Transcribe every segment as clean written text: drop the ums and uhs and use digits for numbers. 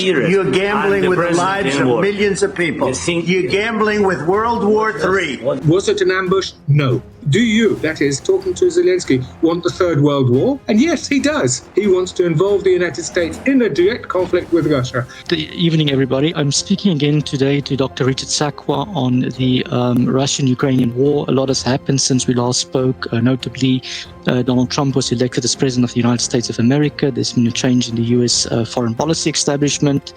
You're gambling with the lives of millions of people. You're gambling with World War III. Was it an ambush? No. Do you, that is, talking to Zelensky, want the Third World War? And yes, he does. He wants to involve the United States in a direct conflict with Russia. Good evening, everybody. I'm speaking again today to Dr. Richard Sakwa on the Russian-Ukrainian war. A lot has happened since we last spoke. Notably, Donald Trump was elected as President of the United States of America. There's been a change in the U.S. foreign policy establishment.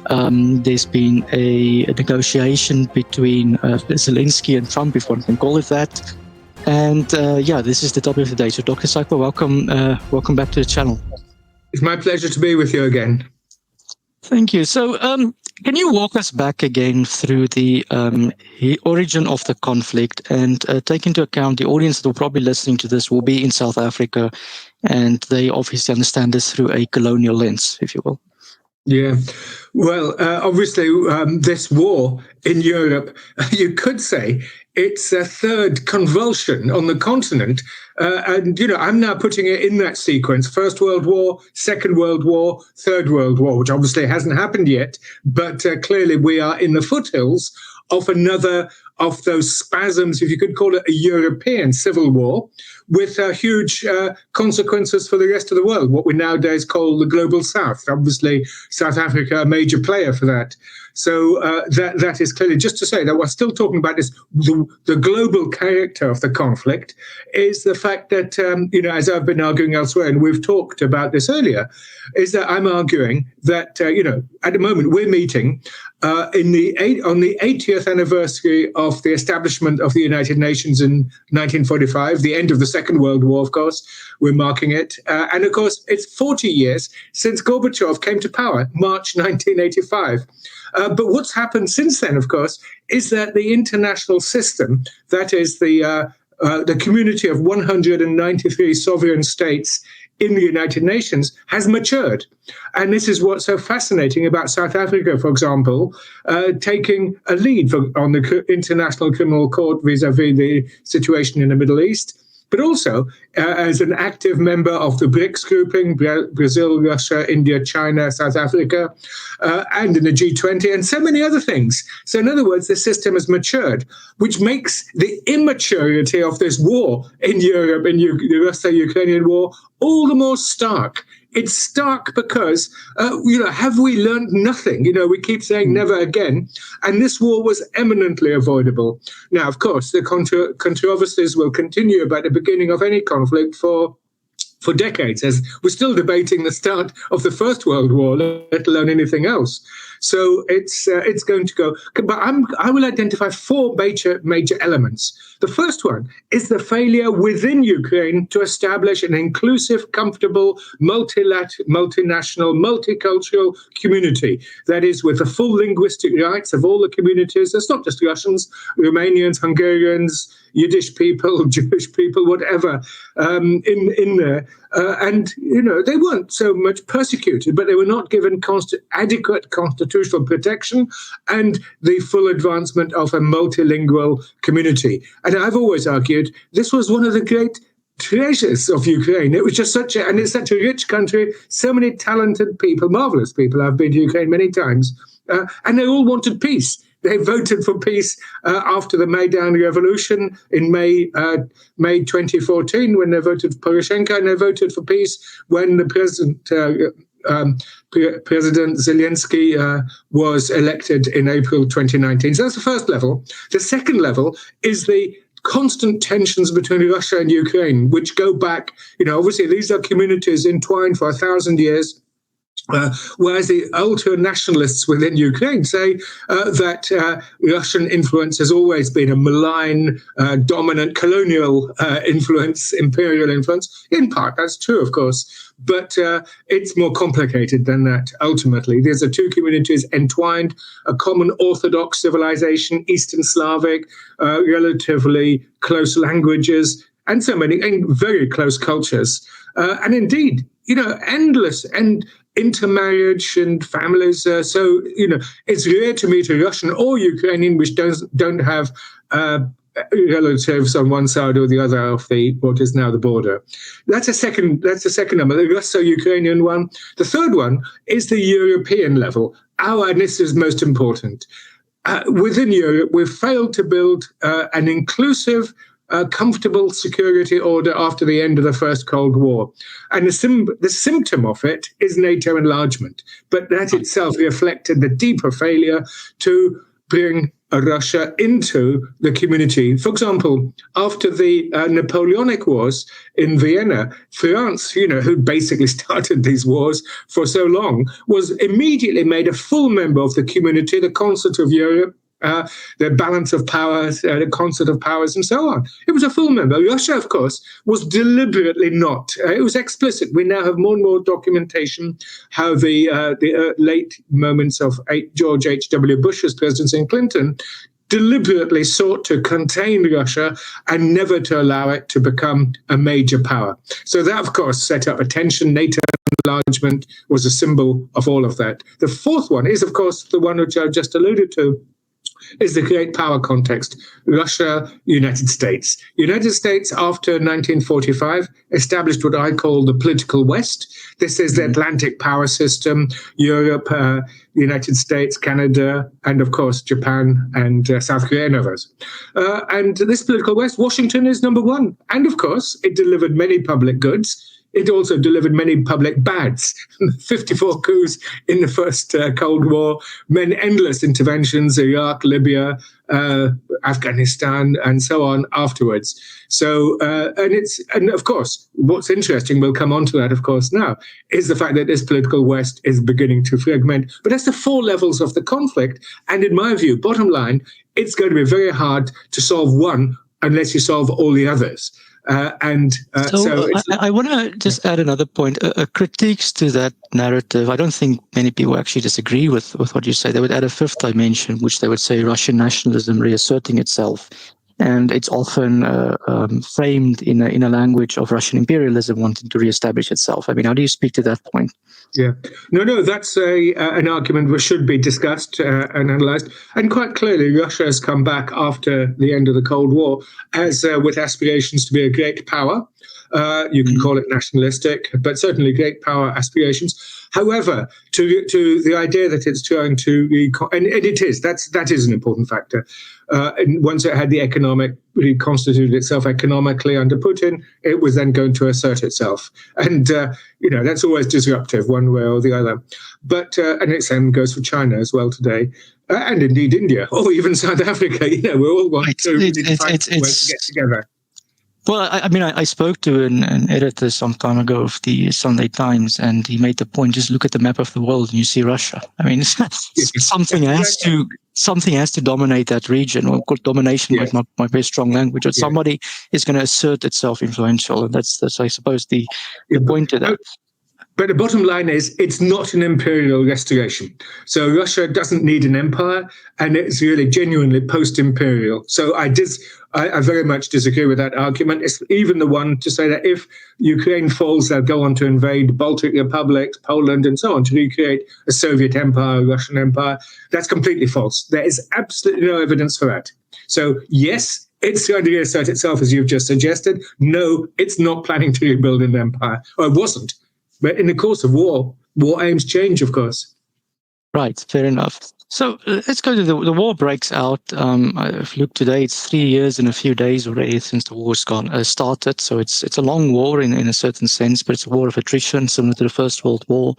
There's been a negotiation between Zelensky and Trump, if one can call it that. And yeah, this is the topic of the day. So Dr. Sakwa, welcome back to the channel. It's my pleasure to be with you again. Thank you. So can you walk us back again through the origin of the conflict and take into account the audience that will probably listening to this will be in South Africa, and they obviously understand this through a colonial lens, if you will. Yeah, well, obviously, this war in Europe, you could say it's a third convulsion on the continent. And, you know, I'm now putting it in that sequence: First World War, Second World War, Third World War, which obviously hasn't happened yet. But clearly we are in the foothills of another of those spasms, if you could call it a European civil war, with huge consequences for the rest of the world, what we nowadays call the global south. Obviously, South Africa, a major player for that. So that is clearly, just to say that we're still talking about this, the global character of the conflict is the fact that, you know, as I've been arguing elsewhere, and we've talked about this earlier, is that I'm arguing that, you know, at the moment we're meeting on the 80th anniversary of the establishment of the United Nations in 1945, the end of the Second World War, of course, we're marking it. And of course, it's 40 years since Gorbachev came to power, March 1985. But what's happened since then, of course, is that the international system, that is the community of 193 sovereign states in the United Nations, has matured. And this is what's so fascinating about South Africa, for example, taking a lead on the International Criminal Court vis-à-vis the situation in the Middle East, but also as an active member of the BRICS grouping, Brazil, Russia, India, China, South Africa, and in the G20, and so many other things. So in other words, the system has matured, which makes the immaturity of this war in Europe, in the Russo-Ukrainian war, all the more stark. It's stark because, you know, have we learned nothing? You know, we keep saying never again. And this war was eminently avoidable. Now, of course, the controversies will continue about the beginning of any conflict for decades, as we're still debating the start of the First World War, let alone anything else. So it's going to go. But I will identify four major elements. The first one is the failure within Ukraine to establish an inclusive, comfortable, multinational, multicultural community. That is, with the full linguistic rights of all the communities. It's not just Russians, Romanians, Hungarians, Yiddish people, Jewish people, whatever, in there. And, you know, they weren't so much persecuted, but they were not given adequate constitutional protection and the full advancement of a multilingual community. And I've always argued this was one of the great treasures of Ukraine. It was just and it's such a rich country, so many talented people, marvelous people. I've been to Ukraine many times, and they all wanted peace. They voted for peace after the Maidan Revolution in May 2014, when they voted for Poroshenko, and they voted for peace when the President Zelensky was elected in April 2019. So that's the first level. The second level is the constant tensions between Russia and Ukraine, which go back, you know, obviously these are communities entwined for 1,000 years. Whereas the ultra-nationalists within Ukraine say that Russian influence has always been a malign, dominant colonial influence, imperial influence. In part, that's true, of course, but it's more complicated than that, ultimately. These are two communities entwined, a common Orthodox civilization, Eastern Slavic, relatively close languages, and so many and very close cultures. And indeed, you know, endless and intermarriage and families. So, you know, it's rare to meet a Russian or Ukrainian which don't have relatives on one side or the other of what is now the border. That's a second number, the Russo-Ukrainian one. The third one is the European level. And this is most important. Within Europe, we've failed to build an inclusive, comfortable security order after the end of the First Cold War. And the symptom of it is NATO enlargement. But that itself reflected the deeper failure to bring Russia into the community. For example, after the Napoleonic Wars in Vienna, France, who basically started these wars for so long, was immediately made a full member of the community, the Concert of Europe, the balance of powers, the concert of powers, and so on. It was a full member. Russia, of course, was deliberately not. It was explicit. We now have more and more documentation how the late moments of George H.W. Bush's presidency and Clinton deliberately sought to contain Russia and never to allow it to become a major power. So that, of course, set up a tension. NATO enlargement was a symbol of all of that. The fourth one is, of course, the one which I just alluded to, is the great power context. Russia, United States. United States, after 1945, established what I call the political West. This is the Atlantic power system, Europe, United States, Canada, and of course, Japan and South Korea and others. And this political West, Washington is number one. And of course, it delivered many public goods. It also delivered many public bads, 54 coups in the first Cold War, endless interventions, Iraq, Libya, Afghanistan, and so on afterwards. So, and of course, what's interesting, we'll come on to that, of course, now, is the fact that this political West is beginning to fragment. But that's the four levels of the conflict. And in my view, bottom line, it's going to be very hard to solve one unless you solve all the others. I want to just add another point. Critiques to that narrative. I don't think many people actually disagree with what you say. They would add a fifth dimension, which they would say Russian nationalism reasserting itself. And it's often framed in a language of Russian imperialism wanting to reestablish itself. I mean, how do you speak to that point? Yeah, no, that's an argument which should be discussed and analysed. And quite clearly, Russia has come back after the end of the Cold War as with aspirations to be a great power. You can call it nationalistic, but certainly great power aspirations. However, to the idea that it's trying to and it is, that is an important factor. And once it had the reconstituted itself economically under Putin, it was then going to assert itself. And, that's always disruptive one way or the other. But, and the same goes for China as well today. And indeed India, or even South Africa. We all want to find a way to get together. Well, I spoke to an editor some time ago of the Sunday Times, and he made the point: just look at the map of the world, and you see Russia. I mean, something has to dominate that region. Well, domination might not be a strong language, but somebody is going to assert itself influential, and that's I suppose the point of that. But the bottom line is, it's not an imperial restoration. So Russia doesn't need an empire, and it's really genuinely post-imperial. So I very much disagree with that argument. It's even the one to say that if Ukraine falls, they'll go on to invade Baltic republics, Poland, and so on, to recreate a Soviet empire, a Russian empire. That's completely false. There is absolutely no evidence for that. So yes, it's going to reassert itself, as you've just suggested. No, it's not planning to rebuild an empire, or it wasn't. But in the course of war aims change, of course. Right, fair enough. So let's go to the war breaks out. If you look today, it's 3 years and a few days already since the war's started. So it's a long war in a certain sense, but it's a war of attrition, similar to the First World War.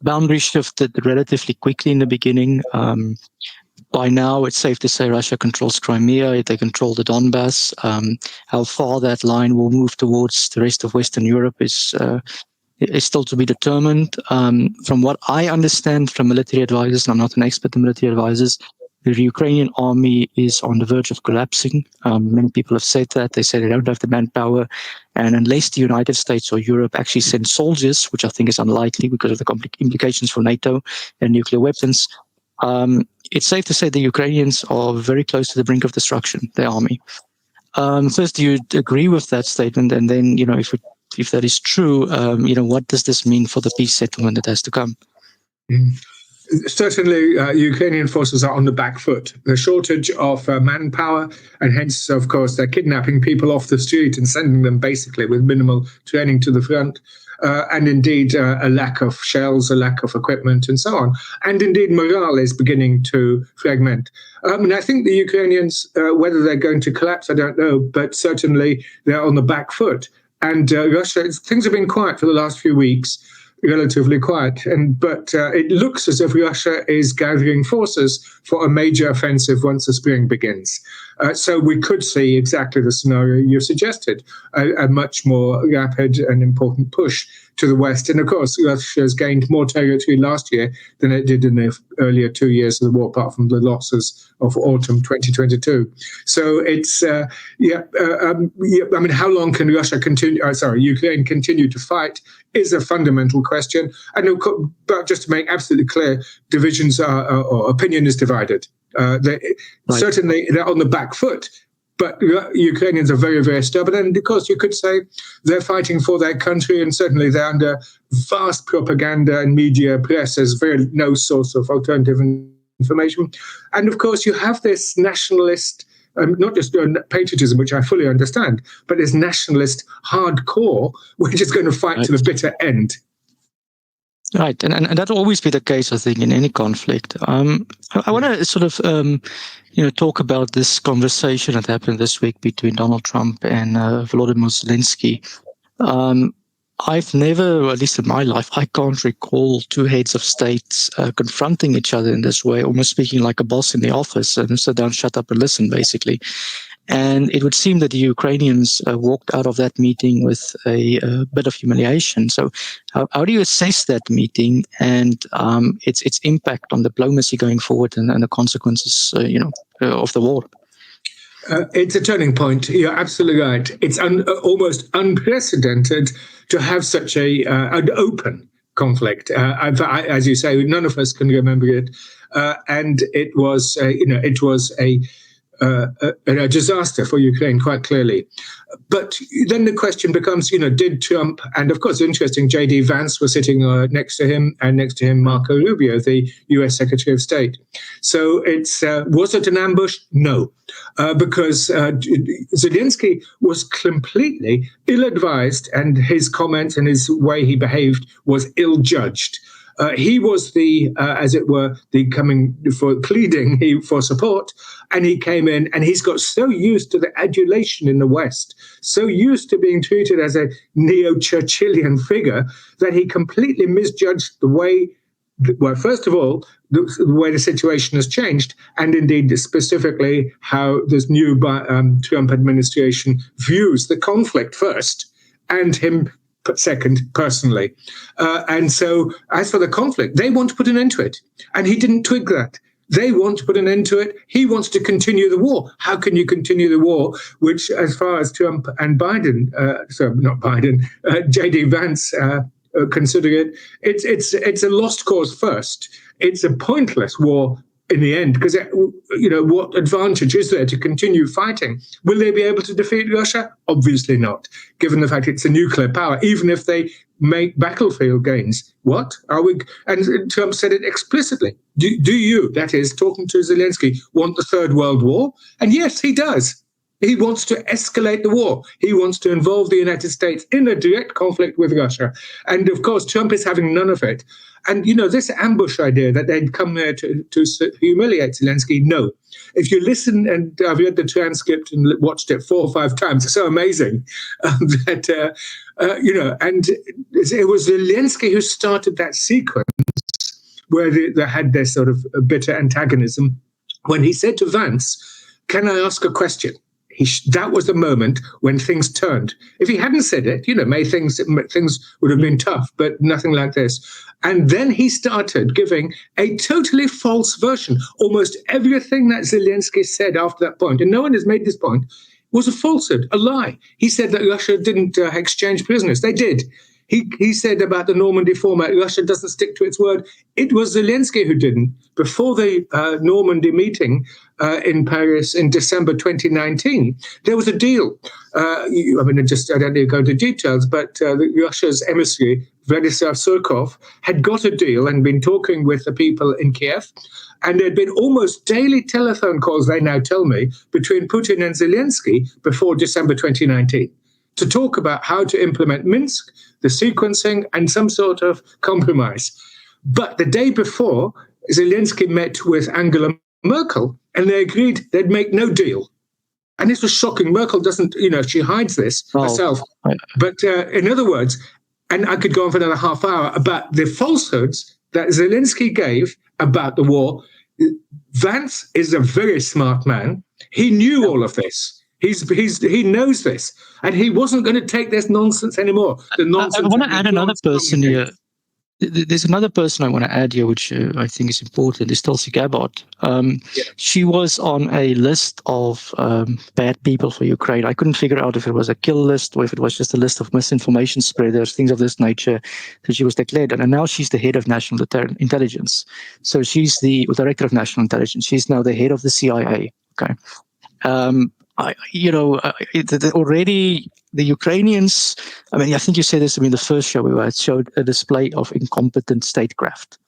Boundaries shifted relatively quickly in the beginning. By now, it's safe to say Russia controls Crimea. They control the Donbass. How far that line will move towards the rest of Western Europe is still to be determined. From what I understand from military advisors, and I'm not an expert in military advisors, the Ukrainian army is on the verge of collapsing. Many people have said that. They say they don't have the manpower. And unless the United States or Europe actually send soldiers, which I think is unlikely because of the implications for NATO and nuclear weapons, it's safe to say the Ukrainians are very close to the brink of destruction, their army. First, do you agree with that statement? And then, if that is true, what does this mean for the peace settlement that has to come? Certainly, Ukrainian forces are on the back foot. The shortage of manpower, and hence, of course, they're kidnapping people off the street and sending them basically with minimal training to the front. And indeed, a lack of shells, a lack of equipment, and so on. And indeed, morale is beginning to fragment. And I think the Ukrainians, whether they're going to collapse, I don't know, but certainly they're on the back foot. And Russia, things have been quiet for the last few weeks, relatively quiet, but it looks as if Russia is gathering forces for a major offensive once the spring begins. So we could see exactly the scenario you suggested, a much more rapid and important push to the west. And of course, Russia has gained more territory last year than it did in the earlier 2 years of the war, apart from the losses of autumn 2022. So it's, I mean, how long can Ukraine continue to fight is a fundamental question. And but just to make absolutely clear, divisions or opinion is divided. Right. Certainly, they're on the back foot, but Ukrainians are very, very stubborn. And of course, you could say they're fighting for their country, and certainly they're under vast propaganda and media press. There's no source of alternative information. And of course, you have this nationalist, not just patriotism, which I fully understand, but this nationalist hardcore, which is going to fight to the bitter end. Right, and that'll always be the case, I think, in any conflict. I want to sort of, talk about this conversation that happened this week between Donald Trump and Volodymyr Zelensky. I've never, or at least in my life, I can't recall two heads of states confronting each other in this way, almost speaking like a boss in the office, and sit down, shut up and listen, basically. And it would seem that the Ukrainians walked out of that meeting with a bit of humiliation. So how do you assess that meeting and its impact on diplomacy going forward and the consequences, of the war? It's a turning point. You're absolutely right. It's almost unprecedented to have such an open conflict. As you say, none of us can remember it. And it was, a disaster for Ukraine, quite clearly. But then the question becomes, did Trump, and of course, interesting, J.D. Vance was sitting next to him, and next to him, Marco Rubio, the U.S. Secretary of State. So was it an ambush? No, because Zelensky was completely ill-advised, and his comments and his way he behaved was ill-judged. He was pleading for support, and he came in, and he's got so used to the adulation in the West, so used to being treated as a neo-Churchillian figure, that he completely misjudged the way, first of all, the way the situation has changed, and indeed specifically how this new Trump administration views the conflict first, and him second, personally. And so as for the conflict, they want to put an end to it. And he didn't twig that. They want to put an end to it. He wants to continue the war. How can you continue the war, which, as far as Trump and J.D. Vance consider it, it's a lost cause first. It's a pointless war in the end, because, what advantage is there to continue fighting? Will they be able to defeat Russia? Obviously not, given the fact it's a nuclear power, even if they make battlefield gains. What are we? And Trump said it explicitly. Do you, that is, talking to Zelensky, want the Third World War? And yes, he does. He wants to escalate the war. He wants to involve the United States in a direct conflict with Russia. And of course, Trump is having none of it. And, this ambush idea that they'd come there to humiliate Zelensky, no. If you listen, and I've read the transcript and watched it 4 or 5 times, it's so amazing and it was Zelensky who started that sequence where they had this sort of bitter antagonism when he said to Vance, "Can I ask a question?" That was the moment when things turned. If he hadn't said it, things would have been tough, but nothing like this. And then he started giving a totally false version. Almost everything that Zelensky said after that point, and no one has made this point, was a falsehood, a lie. He said that Russia didn't exchange prisoners. They did. He said about the Normandy format, Russia doesn't stick to its word. It was Zelensky who didn't. Before the Normandy meeting, in Paris in December 2019, there was a deal. I don't need to go into details, but Russia's emissary, Vladislav Surkov, had got a deal and been talking with the people in Kiev. And there had been almost daily telephone calls, they now tell me, between Putin and Zelensky before December 2019 to talk about how to implement Minsk, the sequencing, and some sort of compromise. But the day before, Zelensky met with Angela Merkel, and they agreed they'd make no deal. And this was shocking. Merkel doesn't, she hides this herself. But in other words, and I could go on for another half hour about the falsehoods that Zelensky gave about the war. Vance is a very smart man. He knew all of this. He knows this, and he wasn't going to take this nonsense anymore. The nonsense. I want to add another person here. There's another person I want to add here, which I think is important, is Tulsi Gabbard. She was on a list of bad people for Ukraine. I couldn't figure out if it was a kill list or if it was just a list of misinformation spreaders, things of this nature. So she was declared. And now she's the head of national intelligence. So she's the director of national intelligence. She's now the head of the CIA. Okay. Already the Ukrainians, I think you said this, the first show we had showed a display of incompetent statecraft.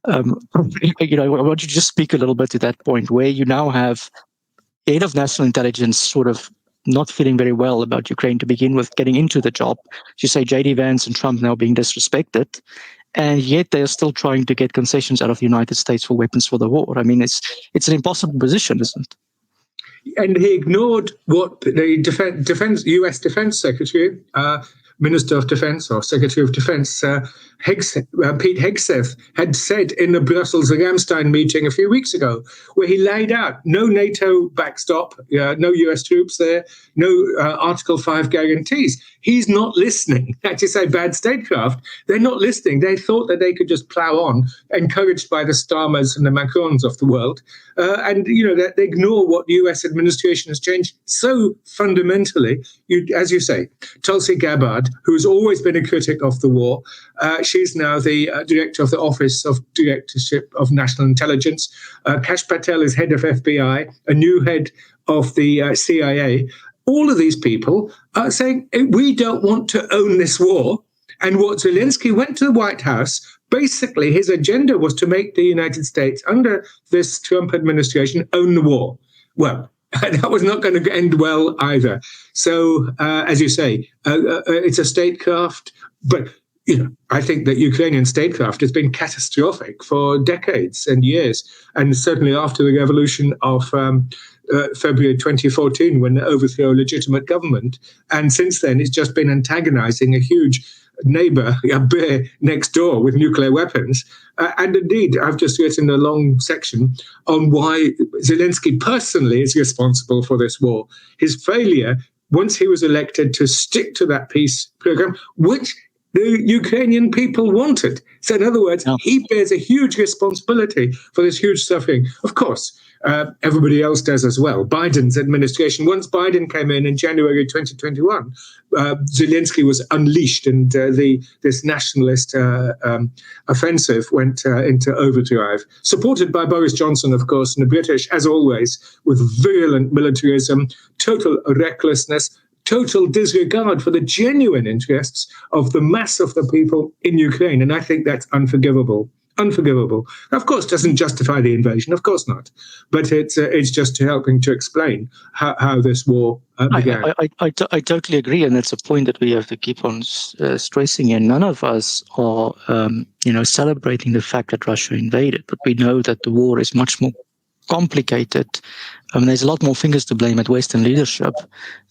I want you to just speak a little bit to that point where you now have head of national intelligence sort of not feeling very well about Ukraine to begin with, getting into the job. You say J.D. Vance and Trump now being disrespected, and yet they are still trying to get concessions out of the United States for weapons for the war. It's an impossible position, isn't it? And he ignored what the U.S. Defense Secretary, Minister of Defense or Secretary of Defense, Pete Hegseth, had said in the Brussels-Ramstein meeting a few weeks ago, where he laid out no NATO backstop, no U.S. troops there, no Article 5 guarantees. He's not listening. That is a bad statecraft. They're not listening. They thought that they could just plow on, encouraged by the Starmers and the Macrons of the world, and that they ignore what the U.S. administration has changed so fundamentally. As you say, Tulsi Gabbard, who's always been a critic of the war, she's now the director of the Office of Directorship of National Intelligence. Kash Patel is head of FBI, a new head of the CIA. All of these people are saying, we don't want to own this war. And what Zelensky went to the White House, basically his agenda was to make the United States, under this Trump administration, own the war. Well, that was not going to end well either. So, as you say, it's a statecraft, but I think that Ukrainian statecraft has been catastrophic for decades and years, and certainly after the revolution of February 2014, when they overthrew a legitimate government. And since then, it's just been antagonizing a huge neighbor, a bear next door with nuclear weapons. And indeed, I've just written a long section on why Zelensky personally is responsible for this war. His failure, once he was elected, to stick to that peace program, which the Ukrainian people wanted. So in other words, he bears a huge responsibility for this huge suffering. Of course, everybody else does as well. Biden's administration, once Biden came in January 2021, Zelensky was unleashed, and this nationalist offensive went into overdrive, supported by Boris Johnson, of course, and the British, as always, with virulent militarism, total recklessness, total disregard for the genuine interests of the mass of the people in Ukraine. And I think that's unforgivable. Unforgivable. Of course, doesn't justify the invasion. Of course not. But it's just helping to explain how this war began. I totally agree. And that's a point that we have to keep on stressing. And none of us are, celebrating the fact that Russia invaded. But we know that the war is much more complicated. There's a lot more fingers to blame at Western leadership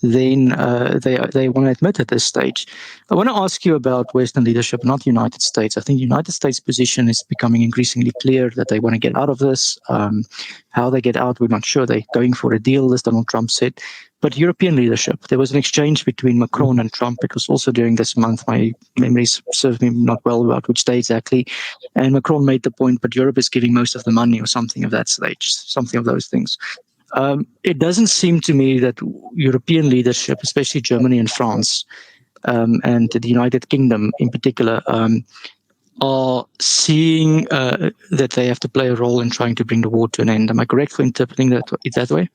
than they want to admit at this stage. I want to ask you about Western leadership, not the United States. I think the United States' position is becoming increasingly clear that they want to get out of this. How they get out, we're not sure. They're going for a deal, as Donald Trump said. But European leadership, there was an exchange between Macron and Trump. It was also during this month. My memories serve me not well about which day exactly. And Macron made the point, but Europe is giving most of the money or something of that stage, something of those things. It doesn't seem to me that European leadership, especially Germany and France, and the United Kingdom in particular, are seeing that they have to play a role in trying to bring the war to an end. Am I correct for interpreting that way?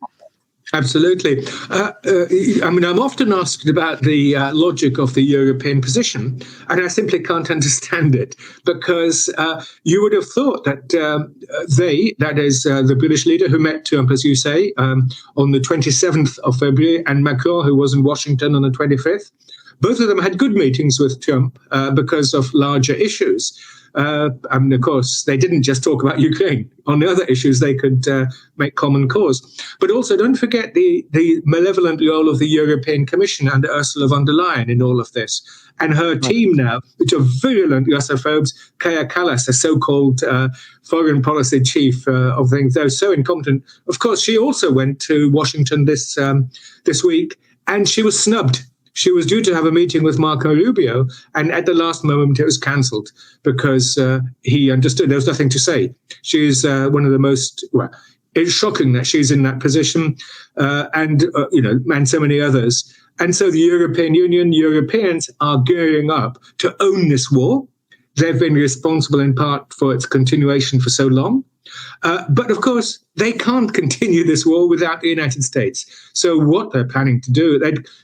Absolutely. I mean, I'm often asked about the logic of the European position, and I simply can't understand it, because you would have thought that that is the British leader who met Trump, as you say, on the 27th of February, and Macron, who was in Washington on the 25th, both of them had good meetings with Trump because of larger issues. And of course, they didn't just talk about Ukraine. On the other issues, they could make common cause. But also, don't forget the malevolent role of the European Commission under Ursula von der Leyen in all of this. And her team now, which are virulent Russophobes, Kaja Kallas, the so-called foreign policy chief of things, they're so incompetent. Of course, she also went to Washington this week, and she was snubbed. She was due to have a meeting with Marco Rubio, and at the last moment it was cancelled because he understood there was nothing to say. She is one of the most, well, it's shocking that she's in that position, and so many others. And so the European Union, Europeans are gearing up to own this war. They've been responsible in part for its continuation for so long. But of course, they can't continue this war without the United States. So what they're planning to do,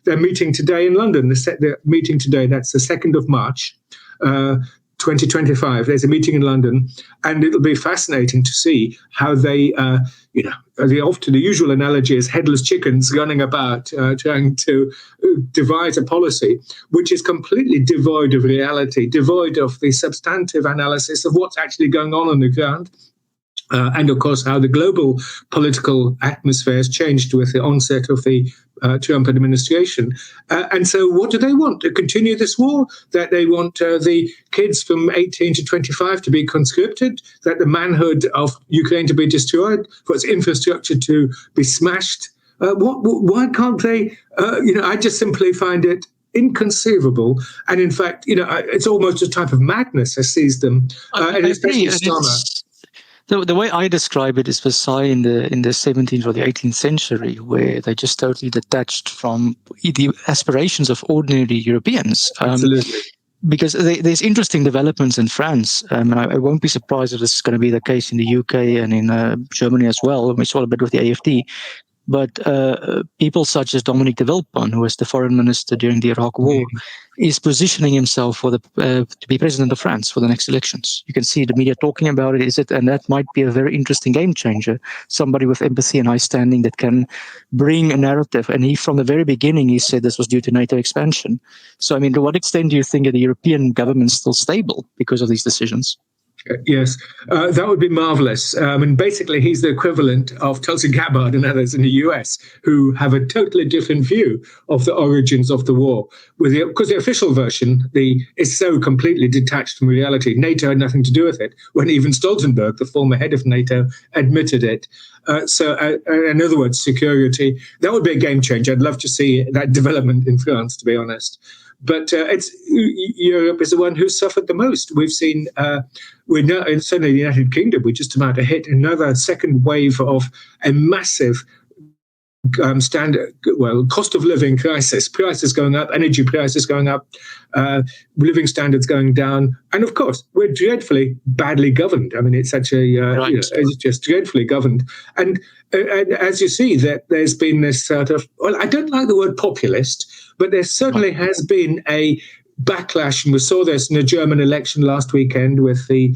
they're meeting today in London. They're meeting today, that's the 2nd of March, 2025. There's a meeting in London, and it'll be fascinating to see how they, often the usual analogy is headless chickens running about trying to devise a policy which is completely devoid of reality, devoid of the substantive analysis of what's actually going on the ground. And of course, how the global political atmosphere has changed with the onset of the Trump administration. And so what do they want? To continue this war? That they want the kids from 18 to 25 to be conscripted? That the manhood of Ukraine to be destroyed? For its infrastructure to be smashed? Why can't they? I just simply find it inconceivable. And in fact, it's almost a type of madness that sees them. And especially summer. The way I describe it is Versailles in the 17th or the 18th century, where they just totally detached from the aspirations of ordinary Europeans. Absolutely. Because there's interesting developments in France, and I won't be surprised if this is going to be the case in the UK and in Germany as well. We saw a bit with the AFD. But people such as Dominique de Villepin, who was the foreign minister during the Iraq War, is positioning himself for to be president of France for the next elections. You can see the media talking about it, and that might be a very interesting game changer. Somebody with empathy and high standing that can bring a narrative. And from the very beginning, he said this was due to NATO expansion. So, I mean, to what extent do you think that the European government is still stable because of these decisions? Yes, that would be marvelous. And basically, he's the equivalent of Tulsi Gabbard and others in the US who have a totally different view of the origins of the war. Because the official version is so completely detached from reality. NATO had nothing to do with it, when even Stoltenberg, the former head of NATO, admitted it. So, in other words, security, that would be a game changer. I'd love to see that development in France, to be honest. But Europe is the one who's suffered the most. We've seen, certainly the United Kingdom, we're just about to hit another second wave of a massive cost of living crisis. Prices going up, energy prices going up, living standards going down, and of course we're dreadfully badly governed. I mean, it's such a it's just dreadfully governed. And as you see, that there's been this sort of, I don't like the word populist, but there certainly has been a backlash, and we saw this in the German election last weekend with the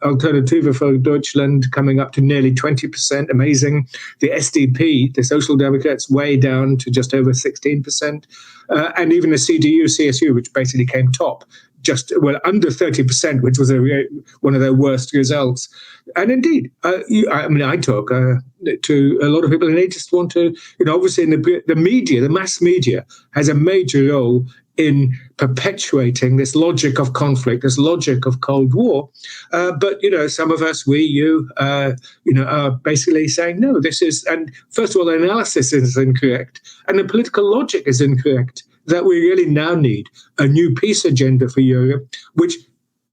Alternative for Deutschland coming up to nearly 20%, amazing. The SDP, the Social Democrats, way down to just over 16%, and even the CDU-CSU, which basically came top, under 30%, which was one of their worst results. And indeed, I talk to a lot of people, and they just want to, obviously, in the media, the mass media has a major role in perpetuating this logic of conflict, this logic of Cold War. But, some of us, are basically saying, no, and first of all, the analysis is incorrect, and the political logic is incorrect, that we really now need a new peace agenda for Europe, which,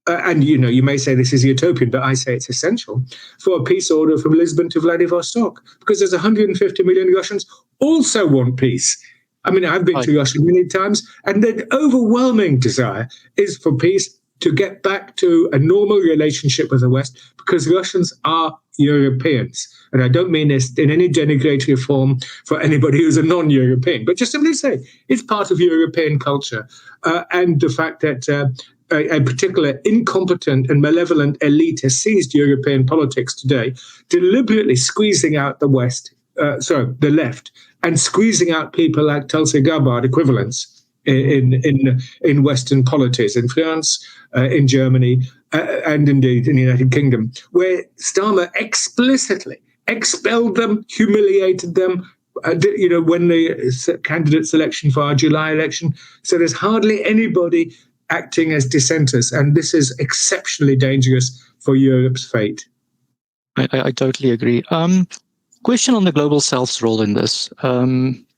you may say this is utopian, but I say it's essential, for a peace order from Lisbon to Vladivostok, because there's 150 million Russians also want peace. I mean, I've been to Russia many times, and the overwhelming desire is for peace to get back to a normal relationship with the West, because Russians are Europeans. And I don't mean this in any denigratory form for anybody who's a non-European, but just simply say it's part of European culture. And the fact that a particular incompetent and malevolent elite has seized European politics today, deliberately squeezing out the the left, and squeezing out people like Tulsi Gabbard equivalents in Western polities, in France, in Germany, and indeed in the United Kingdom, where Starmer explicitly expelled them, humiliated them, when the candidate selection for our July election. So there's hardly anybody acting as dissenters, and this is exceptionally dangerous for Europe's fate. I totally agree. Question on the Global South's role in this.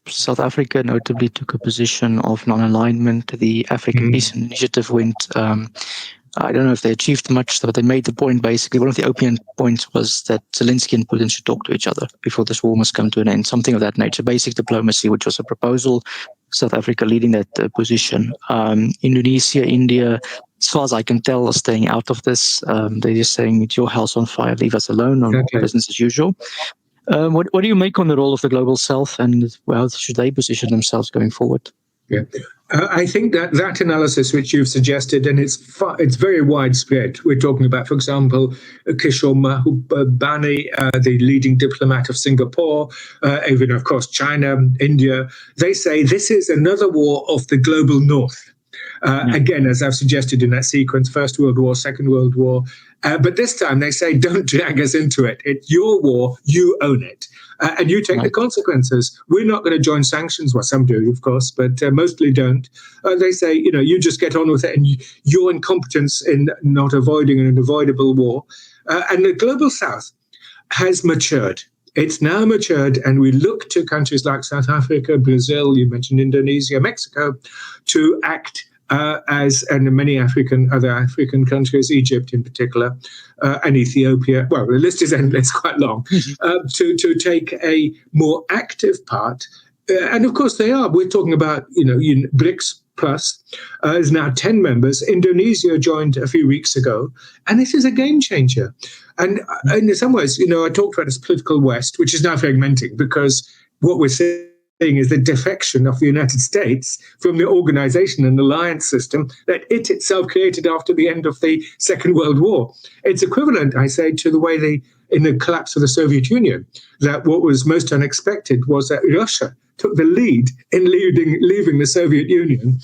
South Africa notably took a position of non-alignment. The African Peace Initiative went, I don't know if they achieved much, but they made the point, basically, one of the opening points was that Zelensky and Putin should talk to each other before this war must come to an end, something of that nature, basic diplomacy, which was a proposal, South Africa leading that position. Indonesia, India, as far as I can tell, are staying out of this. They're just saying, it's your house on fire, leave us alone, or business as usual. What do you make on the role of the Global South, and how should they position themselves going forward? Yeah, I think that analysis which you've suggested, and it's very widespread. We're talking about, for example, Kishore Mahbubani, the leading diplomat of Singapore, even, of course, China, India. They say this is another war of the global North. Again, as I've suggested in that sequence, First World War, Second World War. But this time they say, don't drag us into it. It's your war, you own it. And you take the consequences. We're not going to join sanctions. Well, some do, of course, but mostly don't. They say, you just get on with it, and your incompetence in not avoiding an unavoidable war. And the Global South has matured. It's now matured, and we look to countries like South Africa, Brazil, you mentioned Indonesia, Mexico, to act and many other African countries, Egypt in particular, and Ethiopia. Well, the list is endless, quite long, to take a more active part. And of course they are. We're talking about, BRICS Plus is now 10 members. Indonesia joined a few weeks ago, and this is a game changer. And in some ways, I talked about this political West, which is now fragmenting, because what we're seeing is the defection of the United States from the organization and alliance system that it itself created after the end of the Second World War. It's equivalent, I say, to the way in the collapse of the Soviet Union, that what was most unexpected was that Russia took the lead in leaving the Soviet Union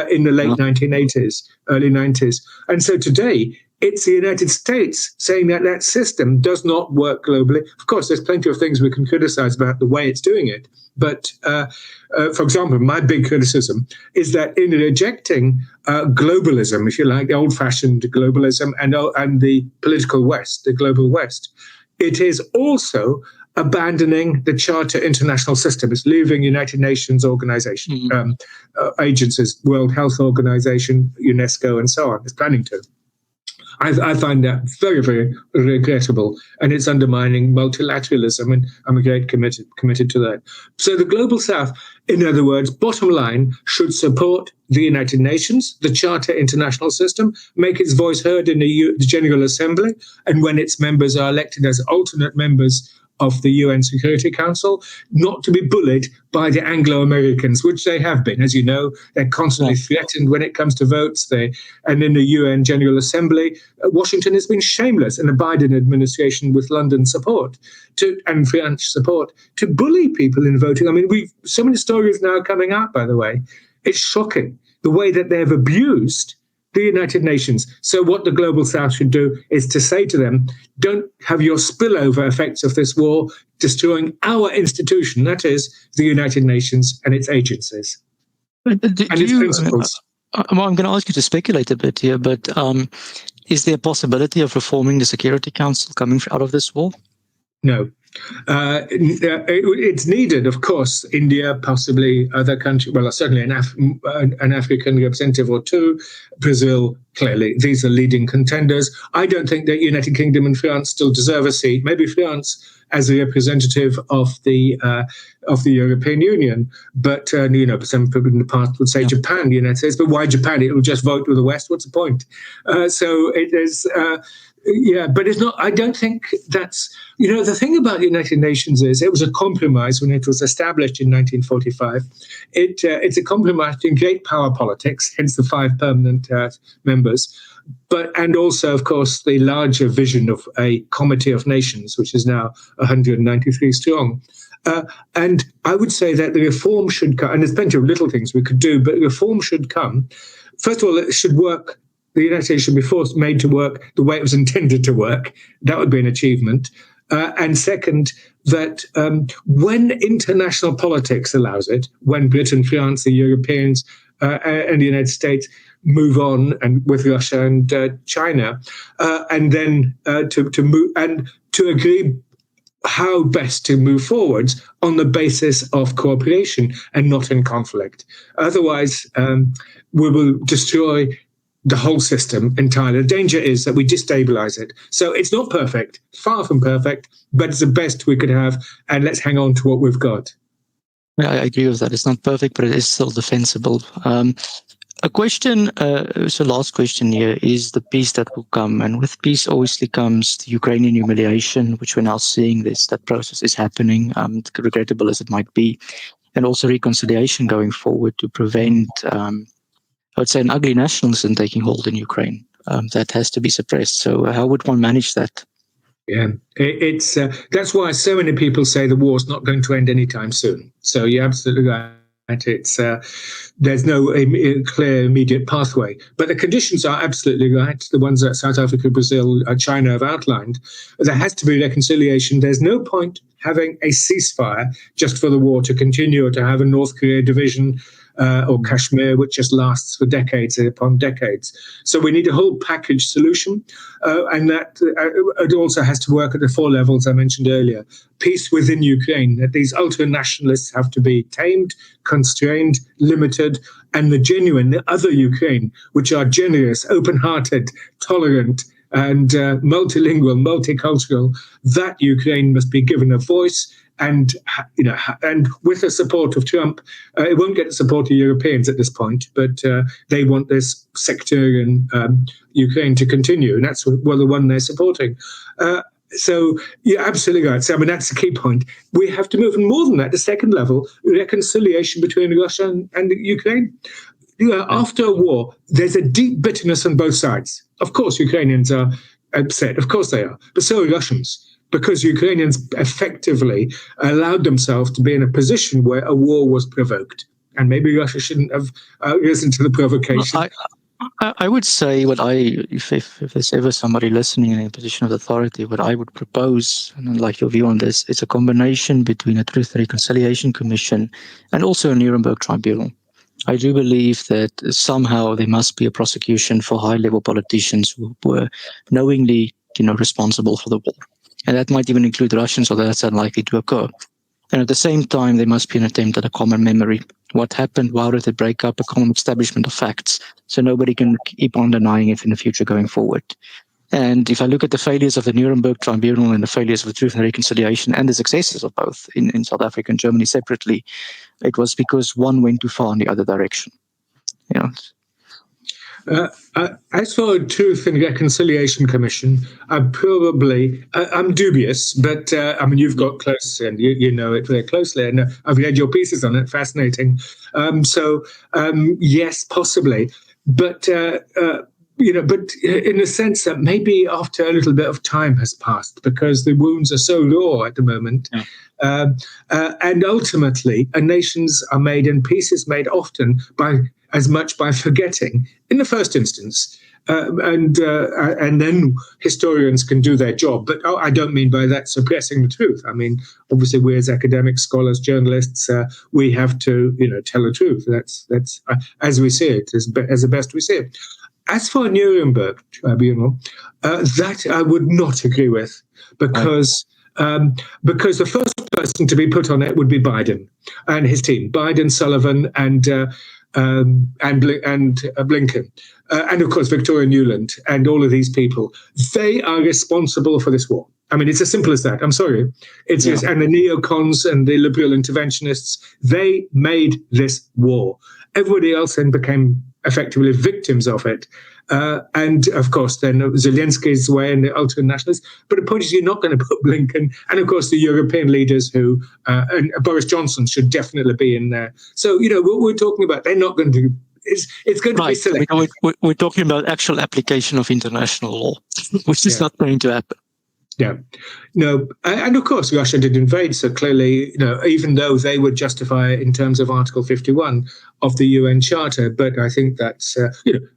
in the late 1980s, early 90s. And so today, it's the United States saying that system does not work globally. Of course, there's plenty of things we can criticize about the way it's doing it. But, for example, my big criticism is that in rejecting globalism, if you like, the old-fashioned globalism and the political West, the global West, it is also abandoning the Charter International System. It's leaving United Nations organization, agencies, World Health Organization, UNESCO, and so on. It's planning to. I find that very, very regrettable, and it's undermining multilateralism, and I'm great committed to that. So the Global South, in other words, bottom line, should support the United Nations, the Charter International System, make its voice heard in the General Assembly, and when its members are elected as alternate members of the UN Security Council, not to be bullied by the Anglo-Americans, which they have been. As you know, they're constantly threatened when it comes to votes. And in the UN General Assembly, Washington has been shameless, and the Biden administration with London support and French support to bully people in voting. I mean, so many stories now coming out, by the way. It's shocking the way that they've abused the United Nations. So what the Global South should do is to say to them, don't have your spillover effects of this war destroying our institution, that is the United Nations and its agencies and its principles. I'm going to ask you to speculate a bit here, but is there a possibility of reforming the Security Council coming out of this war? No. It's needed, of course. India, possibly other countries. Well, certainly an African representative or two. Brazil, clearly, these are leading contenders. I don't think that United Kingdom and France still deserve a seat. Maybe France as a representative of the European Union, but some people in the past would say Japan, the United States. But why Japan? It will just vote with the West. What's the point? So it is. Yeah, but it's not. I don't think that's. The thing about the United Nations is it was a compromise when it was established in 1945. It's a compromise in great power politics, hence the 5 permanent members, and also, of course, the larger vision of a Committee of Nations, which is now 193 strong. And I would say that the reform should come, and there's plenty of little things we could do, but reform should come. First of all, it should work. The United States should be made to work the way it was intended to work. That would be an achievement. And second, that when international politics allows it, when Britain, France, the Europeans, and the United States move on, and with Russia and China, and then to move and to agree how best to move forwards on the basis of cooperation and not in conflict. Otherwise, we will destroy the whole system entirely. The danger is that we destabilize it. So it's not perfect, far from perfect, but it's the best we could have, and let's hang on to what we've got. Yeah, I agree with that. It's not perfect, but it is still defensible. A question, so last question here, is the peace that will come. And with peace obviously comes the Ukrainian humiliation, which we're now seeing that process is happening, regrettable as it might be, and also reconciliation going forward to prevent I would say an ugly nationalism taking hold in Ukraine that has to be suppressed. So how would one manage that? Yeah, it's that's why so many people say the war's not going to end anytime soon. So you're absolutely right. It's there's no clear immediate pathway, but the conditions are absolutely right. The ones that South Africa, Brazil, China have outlined. There has to be reconciliation. There's no point having a ceasefire just for the war to continue, or to have a North Korea division or Kashmir, which just lasts for decades upon decades. So we need a whole package solution, and that it also has to work at the 4 levels I mentioned earlier. Peace within Ukraine, that these ultra-nationalists have to be tamed, constrained, limited, and the other Ukraine, which are generous, open-hearted, tolerant, and multilingual, multicultural, that Ukraine must be given a voice. And and with the support of Trump, it won't get the support of Europeans at this point, but they want this sectarian Ukraine to continue, and that's the one they're supporting. So you're absolutely right. So, I mean, that's the key point. We have to move, and more than that, the second level, reconciliation between Russia and Ukraine. After a war, there's a deep bitterness on both sides. Of course, Ukrainians are upset. Of course they are, but so are Russians. Because Ukrainians effectively allowed themselves to be in a position where a war was provoked. And maybe Russia shouldn't have risen to the provocation. I would say if there's ever somebody listening in a position of authority, what I would propose, and I'd like your view on this, it's a combination between a Truth and Reconciliation Commission and also a Nuremberg Tribunal. I do believe that somehow there must be a prosecution for high-level politicians who were knowingly, responsible for the war. And that might even include Russians, although that's unlikely to occur. And at the same time, there must be an attempt at a common memory. What happened? How did it break up? A common establishment of facts, so nobody can keep on denying it in the future going forward. And if I look at the failures of the Nuremberg Tribunal and the failures of the Truth and Reconciliation and the successes of both in South Africa and Germany separately, it was because one went too far in the other direction. As for a Truth and Reconciliation Commission, I'm dubious, but you've got close and you know it very closely, and I've read your pieces on it, fascinating. Yes, possibly, but but in the sense that maybe after a little bit of time has passed, because the wounds are so raw at the moment. Yeah. And ultimately, nations are made and peace is made often as much by forgetting in the first instance. And then historians can do their job. But I don't mean by that suppressing the truth. I mean, obviously, we as academics, scholars, journalists, we have to, tell the truth. That's as we see it, as the best we see it. As for Nuremberg Tribunal, that I would not agree with, because because the first person to be put on it would be Biden and his team, Biden, Sullivan, and Blinken, and of course Victoria Nuland, and all of these people. They are responsible for this war. I mean, it's as simple as that. I'm sorry. It's just, and the neocons and the liberal interventionists, they made this war. Everybody else then became effectively victims of it. And of course, then Zelensky's way and the ultra-nationalists. But the point is, you're not going to put Blinken, and of course, the European leaders who, and Boris Johnson should definitely be in there. So, what we're talking about, they're not going to do. It's going to be selective. We're talking about actual application of international law, which is not going to happen. Yeah, no, and of course Russia did invade. So clearly, even though they would justify it in terms of Article 51 of the UN Charter, but I think that's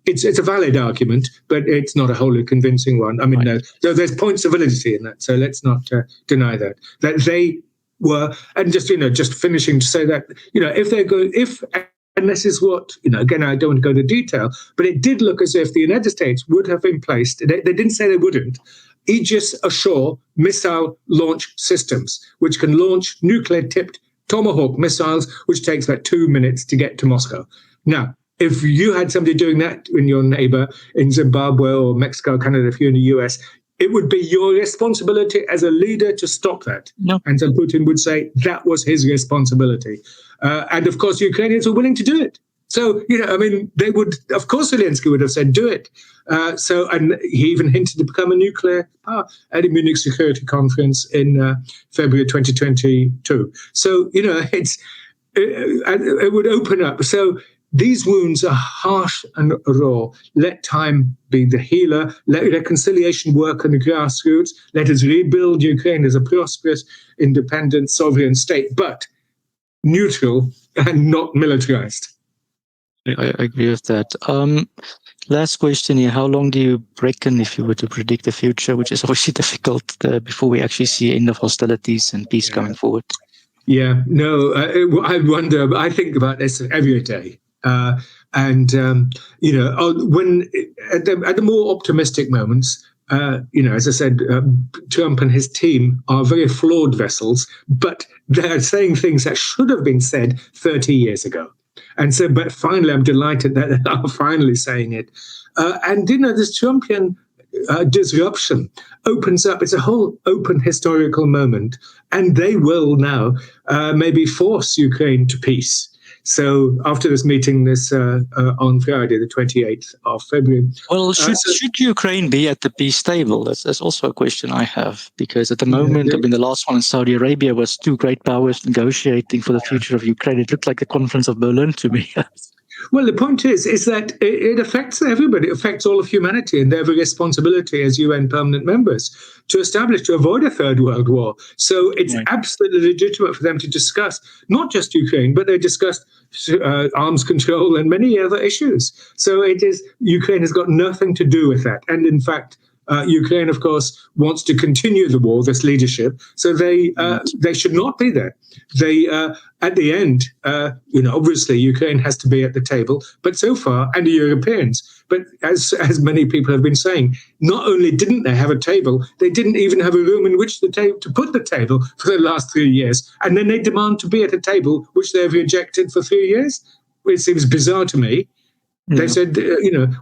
it's a valid argument, but it's not a wholly convincing one. I mean, there's points of validity in that, so let's not deny that they were. And just finishing to say that and this is what, again, I don't want to go into detail, but it did look as if the United States would have been placed. They didn't say they wouldn't. Aegis Ashore missile launch systems, which can launch nuclear-tipped Tomahawk missiles, which takes about 2 minutes to get to Moscow. Now, if you had somebody doing that in your neighbor in Zimbabwe or Mexico, Canada, if you're in the US, it would be your responsibility as a leader to stop that. No. And so Putin would say that was his responsibility. And of course, the Ukrainians were willing to do it. So, they would, of course, Zelensky would have said, do it. And he even hinted to become a nuclear power at the Munich Security Conference in February 2022. So, it would open up. So these wounds are harsh and raw. Let time be the healer. Let reconciliation work on the grassroots. Let us rebuild Ukraine as a prosperous, independent, sovereign state, but neutral and not militarized. I agree with that. Last question here. How long do you reckon, if you were to predict the future, which is obviously difficult, before we actually see end of hostilities and peace coming forward? Yeah, no, I wonder. I think about this every day. When at the more optimistic moments, as I said, Trump and his team are very flawed vessels, but they're saying things that should have been said 30 years ago. And so, but finally, I'm delighted that they are finally saying it. This Trumpian disruption opens up. It's a whole open historical moment, and they will now maybe force Ukraine to peace. So after this meeting on Friday, the 28th of February. Well, should Ukraine be at the peace table? That's also a question I have, because at the moment, the last one in Saudi Arabia was two great powers negotiating for the future of Ukraine. It looked like the Conference of Berlin to me. Well, the point is that it affects everybody. It affects all of humanity, and they have a responsibility as UN permanent members to avoid a third world war. So it's absolutely legitimate for them to discuss not just Ukraine, but they discussed arms control and many other issues. So Ukraine has got nothing to do with that. And in fact, Ukraine, of course, wants to continue the war, this leadership. So they should not be there. At the end, obviously Ukraine has to be at the table, but so far, and the Europeans. But as many people have been saying, not only didn't they have a table, they didn't even have a room in which to put the table for the last 3 years. And then they demand to be at a table which they've rejected for 3 years. It seems bizarre to me. They said,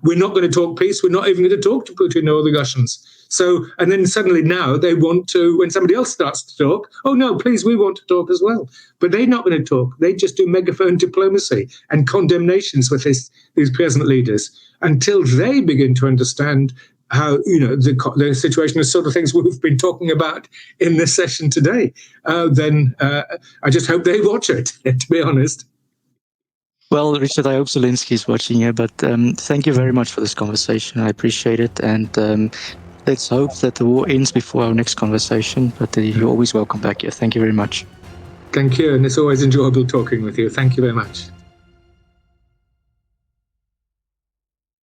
we're not going to talk peace. We're not even going to talk to Putin or the Russians. So, and then suddenly now they want to, when somebody else starts to talk, oh no, please, we want to talk as well. But they're not going to talk. They just do megaphone diplomacy and condemnations with these present leaders until they begin to understand how, the situation, the sort of things we've been talking about in this session today. Then I just hope they watch it, to be honest. Well, Richard, I hope Zelensky is watching here, but thank you very much for this conversation. I appreciate it. And let's hope that the war ends before our next conversation. But you're always welcome back here. Thank you very much. Thank you. And it's always enjoyable talking with you. Thank you very much.